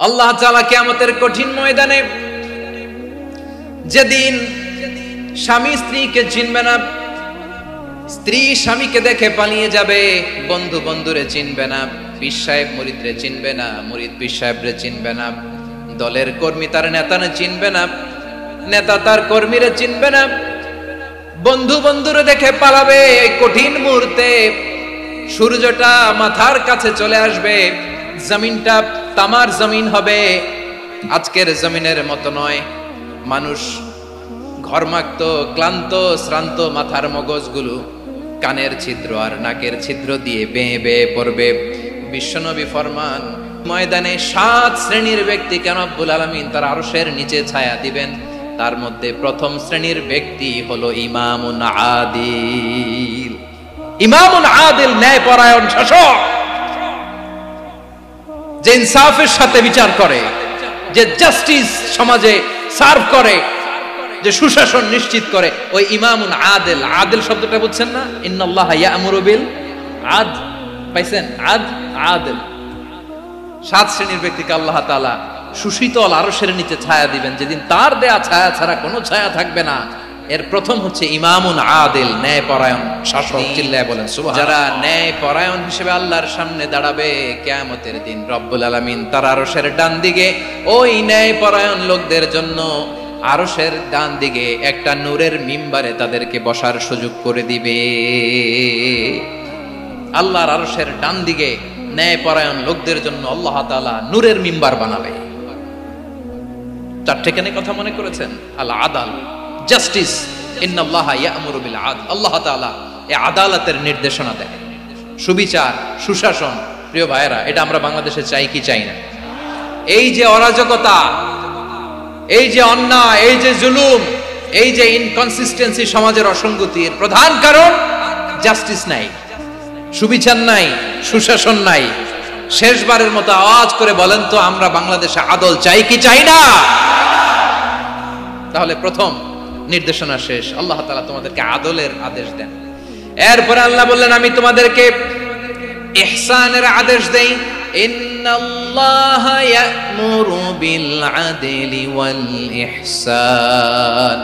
আল্লাহ তাআলা কিয়ামতের কঠিন ময়দানে যেদিন স্বামী স্ত্রীকে চিনবে না, স্ত্রী স্বামীকে দেখে পালিয়ে যাবে, বন্ধু বন্ধুরে চিনবে না, পীর সাহেব মুরিদরে চিনবে না, মুরিদ পীর সাহেবরে চিনবে না, দলের কর্মী তার নেতারে চিনবে না, নেতা তার কর্মীরে চিনবে না, বন্ধু বন্ধুরে দেখে পালাবে। এই কঠিন মুহূর্তে সূর্যটা মাথার কাছে চলে আসবে, জমিনটা তামার জমিন হবে, আজকের জমিনের মতো নয়। মানুষ ঘর্মাক্ত, ক্লান্ত, শ্রান্ত মাথার মগজগুলো কানের ছিদ্র আর নাকের ছিদ্র দিয়ে বেয়ে বেয়ে পড়বে। বিশ্বনবী ফরমান, ময়দানে 7 শ্রেণীর ব্যক্তিকে রব্বুল আলামিন তার আরশের নিচে ছায়া দিবেন। তার মধ্যে প্রথম শ্রেণীর ব্যক্তি হলো ইমামুন আদিল। ইমামুন আদিল, ন্যায়পরায়ণ শাসক, যে ইনসাফের সাথে বিচার করে, যে জাস্টিস সমাজে সার্ভ করে, যে সুশাসন নিশ্চিত করে, ওই ইমামুন আদিল। আদিল শব্দটা বুঝছেন না? ইন্নাল্লাহা ইয়া'মুরু বিল আদল, পাইছেন? আদিল। 7 শ্রেণীর ব্যক্তিকে আল্লাহ তাআলা সুশীতল আরশের নিচে ছায়া দিবেন, যেদিন তার দেয়া ছায়া ছাড়া কোনো ছায়া থাকবে না। এর প্রথম হচ্ছে ইমামুন আদিল, ন্যায়পরায়ণ শাসক। চিল্লায় বলেন সুবহানাল্লাহ। যারা ন্যায়পরায়ণ হিসেবে আল্লাহর সামনে দাঁড়াবে কিয়ামতের দিন, রব্বুল আলামিন তার আরশের ডান দিকে ওই ন্যায়পরায়ণ লোকদের জন্য আরশের ডান দিকে একটা নূরের মিম্বারে তাদেরকে বসার সুযোগ করে দিবে। আল্লাহর আরশের ডান দিকে ন্যায়পরায়ণ লোকদের জন্য আল্লাহ তাআলা নূরের মিম্বার বানাবে। 4টেখানে কথা মনে করেছেন? আল আদাল, জাস্টিস। ইন্নাল্লাহা ইয়া'মুরু বিল আদল। আল্লাহ তাআলা এই আদালতের নির্দেশনা দেয়, সুবিচার, সুশাসন। প্রিয় ভাইয়েরা, এটা আমরা বাংলাদেশে চাই কি চাই না? এই যে অরাজকতা, এই যে অন্যায়, এই যে জুলুম, এই যে ইনকনসিস্টেন্সি সমাজের অসঙ্গতি, এর প্রধান কারণ জাস্টিস নাই, সুবিচার নাই, সুশাসন নাই। শেষবারের মতো আওয়াজ করে বলেন তো, আমরা বাংলাদেশে আদল চাই কি চাই না? তাহলে প্রথম নির্দেশনা শেষ, আল্লাহ তাআলা তোমাদেরকে আদলের আদেশ দেন। এরপরে আল্লাহ বললেন, আমি তোমাদেরকে ইহসানের আদেশ দেই। ইন্নাল্লাহা ইয়া'মুরু বিল আদলি ওয়াল ইহসান।